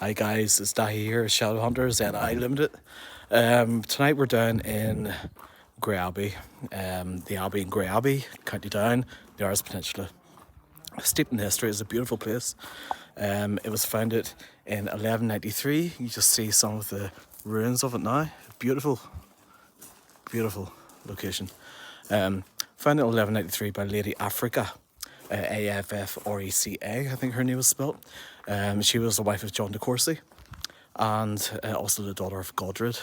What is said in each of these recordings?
Hi guys, it's Dahi here, Shadowhunters and I Limited. Tonight we're down in Greyabbey, the Abbey in Greyabbey, County Down, the Irish Peninsula. Steeped in history, it's a beautiful place. It was founded in 1193. You just see some of the ruins of it now. Beautiful, beautiful location. Founded in 1193 by Lady Africa, Affreca, I think her name was spelt. She was the wife of John de Courcy and also the daughter of Godred,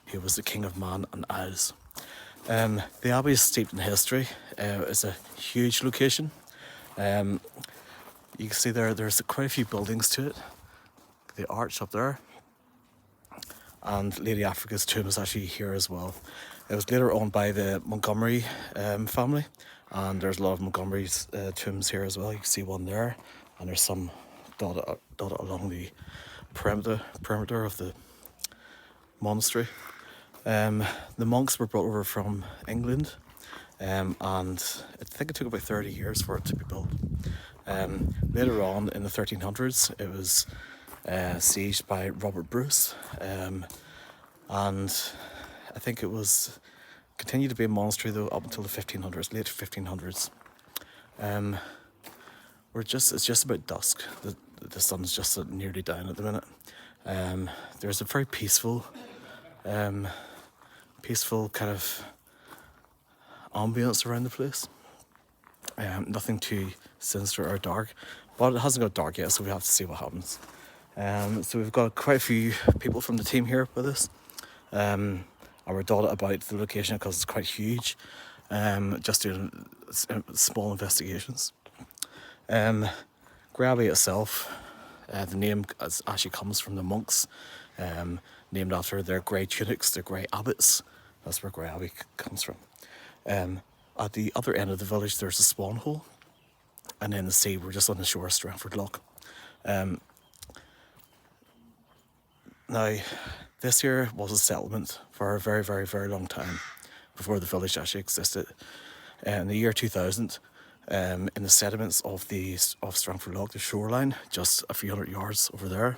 who was the king of Man and Isles. The Abbey is steeped in history. It's a huge location. You can see there's quite a few buildings to it. The arch up there. And Lady Africa's tomb is actually here as well. It was later owned by the Montgomery family, and there's a lot of Montgomery's tombs here as well. You can see one there, and there's some dotted along the perimeter of the monastery. The monks were brought over from England, and I think it took about 30 years for it to be built. Later on in the 1300s, it was sieged by Robert Bruce, and I think it was continued to be a monastery though up until the 1500s, late 1500s. It's just about dusk. The sun's just nearly down at the minute. There's a very peaceful kind of ambience around the place. Nothing too sinister or dark, but it hasn't got dark yet, so we have to see what happens. So we've got quite a few people from the team here with us, and we're dotted about the location because it's quite huge. Just doing small investigations. Greyabbey itself, the name actually comes from the monks, named after their grey tunics, their grey abbots. That's where Greyabbey comes from. At the other end of the village, there's a swan hole, and then the sea. We're just on the shore of Strangford Lough. Now, this here was a settlement for a very, very, very long time before the village actually existed. In the year 2000, in the sediments of Strangford Lough, the shoreline, just a few hundred yards over there,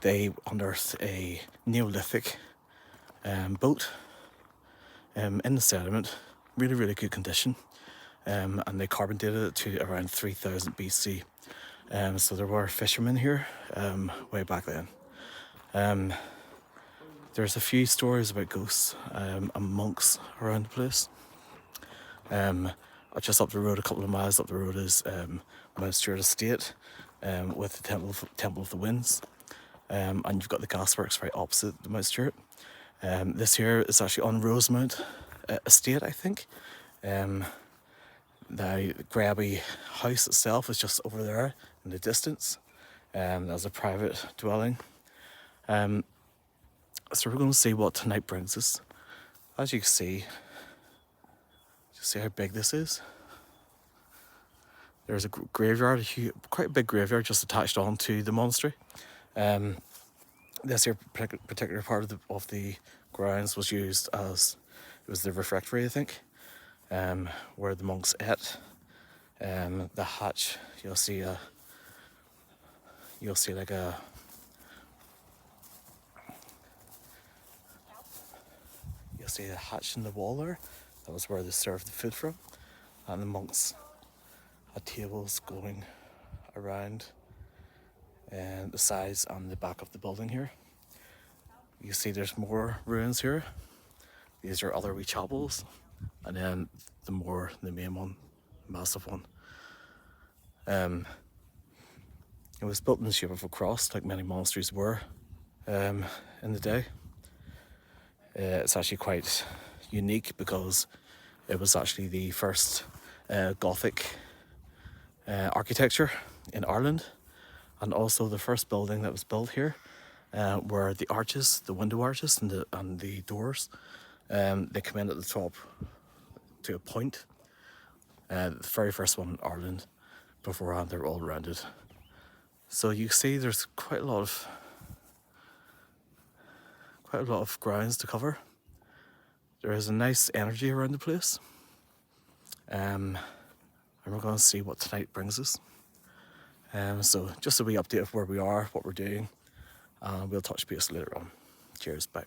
they unearthed a Neolithic boat in the sediment, really, really good condition, and they carbon dated it to around 3000 BC. So there were fishermen here way back then. There's a few stories about ghosts and monks around the place. Just up the road, a couple of miles up the road, is Mount Stewart Estate with the Temple of the Winds. And you've got the gasworks right opposite the Mount Stewart. This here is actually on Rosemount Estate, I think. The Greyabbey house itself is just over there in the distance. That's a private dwelling. So we're going to see what tonight brings us. As you can see, just see how big this is. There's a graveyard, quite a big graveyard just attached on to the monastery. This here particular part of the grounds was used as, it was the refectory, I think, where the monks ate. The hatch, you'll see like a hatch in the wall there. That was where they served the food from, and the monks had tables going around the sides and the back of the building here. You see there's more ruins here. These are other wee chapels, and then the main one, massive one. It was built in the shape of a cross, like many monasteries were in the day. It's actually quite unique because it was actually the first Gothic architecture in Ireland, and also the first building that was built here were the arches, the window arches and the doors. They come in at the top to a point. The very first one in Ireland. Beforehand, they're all rounded. So you see, there's quite a lot of grounds to cover. There is a nice energy around the place, and we're going to see what tonight brings us. So just a wee update of where we are, what we're doing, and we'll touch base later on. Cheers, bye.